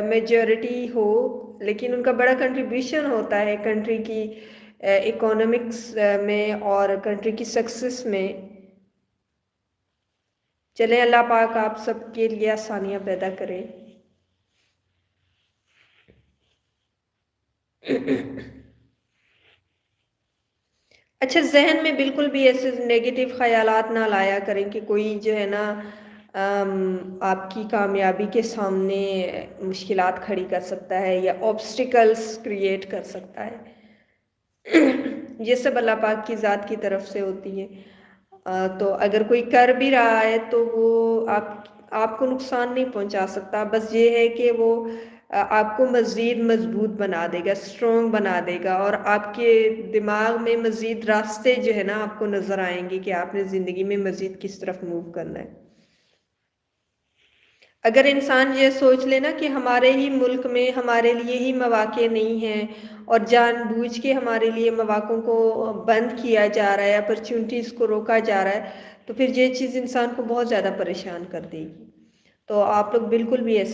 Majority ہو، لیکن ان کا بڑا کنٹریبیوشن ہوتا ہے کنٹری کی اکانومکس میں اور کنٹری کی سکسس میں۔ چلیں اللہ پاک آپ سب کے لیے آسانیاں پیدا کرے۔ اچھا، ذہن میں بالکل بھی ایسے نیگیٹو خیالات نہ لایا کریں کہ کوئی جو ہے نا آپ کی کامیابی کے سامنے مشکلات کھڑی کر سکتا ہے یا آبسٹیکلز کریٹ کر سکتا ہے۔ یہ سب اللہ پاک کی ذات کی طرف سے ہوتی ہے۔ تو اگر کوئی کر بھی رہا ہے تو وہ آپ کو نقصان نہیں پہنچا سکتا، بس یہ ہے کہ وہ آپ کو مزید مضبوط بنا دے گا، اسٹرونگ بنا دے گا، اور آپ کے دماغ میں مزید راستے جو ہے نا آپ کو نظر آئیں گے کہ آپ نے زندگی میں مزید کس طرف موو کرنا ہے۔ اگر انسان یہ سوچ لینا کہ ہمارے ہی ملک میں ہمارے لیے ہی مواقع نہیں ہیں اور جان بوجھ کے ہمارے لیے مواقعوں کو بند کیا جا رہا ہے، اپرچونٹیز کو روکا جا رہا ہے، تو پھر یہ چیز انسان کو بہت زیادہ پریشان کر دے گی۔ تو آپ لوگ بالکل بھی ایسا